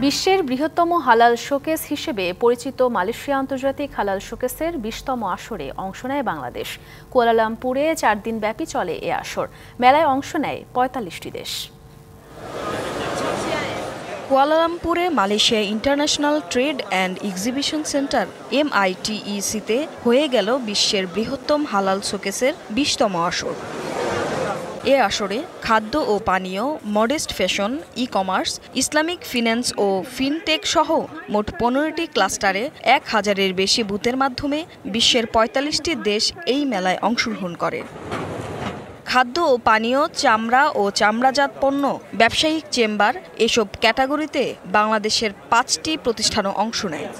বিশ্বের বৃহত্তম হালাল শোকেস হিসেবে পরিচিত মালয়েশিয়া আন্তর্জাতিক হালাল শোকেসের ২০তম আসরে অংশ নেয় বাংলাদেশ। কুয়ালালামপুরে ৪ দিন ব্যাপী চলে এ আসর। মেলায় অংশ নেয় ৪৫টি দেশ। কুয়ালালামপুরে Malaysia international trade and exhibition centre MITEC-তে হয়ে গেল বিশ্বের বৃহত্তম হালাল শোকেসের ২০তম আসর। এ আসরে খাদ্য ও পানীয়, modest fashion, e commerce, Islamic finance ও ফিনটেক সহ মোট ১৫টি ক্লাস্টারে ১,০০০-এর বেশি বুথের মাধ্যমে বিশ্বের ৪৫টি দেশ এই মেলায় অংশগ্রহণ করে। খাদ্য ও পানীয়, চামড়া ও চামড়াজাত পণ্য, ব্যবসায়িক চেম্বার এসব ক্যাটাগরিতে বাংলাদেশের ৫টি প্রতিষ্ঠানও অংশ নেয়।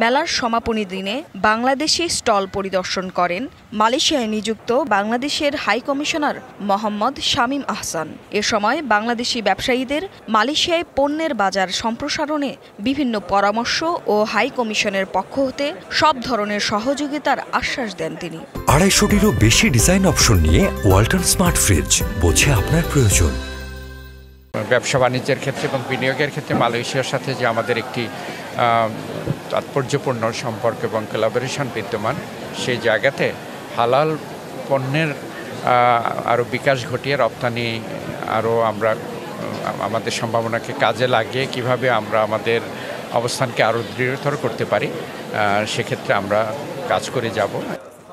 মেলার সমাপনী দিনে বাংলাদেশি স্টল পরিদর্শন করেন মালয়েশিয়ায় নিযুক্ত বাংলাদেশের হাই কমিশনার মোহাম্মদ শামীম আহসান। এ সময় বাংলাদেশি ব্যবসায়ীদের মালয়েশিয়ায় পণ্যের বাজার সম্প্রসারণে বিভিন্ন পরামর্শ ও হাই কমিশনের পক্ষ হতে সব ধরনের সহযোগিতার আশ্বাস দেন তিনি। ২৫০টিরও বেশি ডিজাইন অপশন নিয়ে ওয়ালটন স্মার্ট ফ্রিজ, বোঝে আপনার প্রয়োজন। ব্যবসা বাণিজ্যের ক্ষেত্রে এবং বিনিয়োগের ক্ষেত্রে মালয়েশিয়ার সাথে যে আমাদের একটি তাৎপর্যপূর্ণ সম্পর্ক এবং কোলাবোরেশন বিদ্যমান, সেই জায়গাতে হালাল পণ্যের আরও বিকাশ ঘটিয়ে রপ্তানি আরও আমরা আমাদের সম্ভাবনাকে কাজে লাগিয়ে কিভাবে আমরা আমাদের অবস্থানকে আরও দৃঢ়তর করতে পারি, সেক্ষেত্রে আমরা কাজ করে যাব।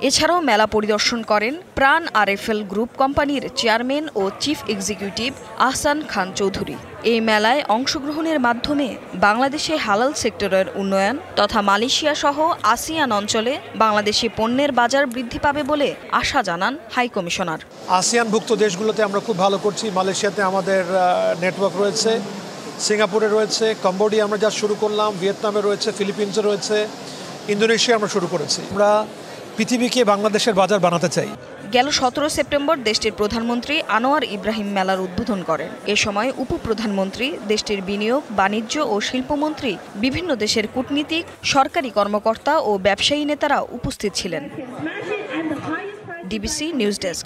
এছাড়াও মেলা পরিদর্শন করেন প্রাণ RFL গ্রুপ কোম্পানির চেয়ারম্যান ও চিফ এক্সিকিউটিভ আহসান খান চৌধুরী। এই মেলায় অংশগ্রহণের মাধ্যমে বাংলাদেশে হালাল সেক্টরের উন্নয়ন তথা মালয়েশিয়া সহ আসিয়ান অঞ্চলে বাংলাদেশি পণ্যের বাজার বৃদ্ধি পাবে বলে আশা জানান হাই কমিশনার। আসিয়ানভুক্ত দেশগুলোতে আমরা খুব ভালো করছি। মালয়েশিয়াতে আমাদের নেটওয়ার্ক রয়েছে, সিঙ্গাপুরে রয়েছে, কম্বোডিয়া আমরা যা শুরু করলাম, ভিয়েতনামে রয়েছে, ফিলিপিন্সে রয়েছে, ইন্দোনেশিয়া আমরা শুরু করেছি। আমরা পৃথিবীকে বাংলাদেশের বাজার বানাতে চাই। গেল ১৭ সেপ্টেম্বর দেশটির প্রধানমন্ত্রী আনোয়ার ইব্রাহিম মেলার উদ্বোধন করেন। এ সময় উপপ্রধানমন্ত্রী, দেশটির বিনিয়োগ, বাণিজ্য ও শিল্পমন্ত্রী, বিভিন্ন দেশের কূটনীতিক, সরকারি কর্মকর্তা ও ব্যবসায়ী নেতারা উপস্থিত ছিলেন। DBC news desk.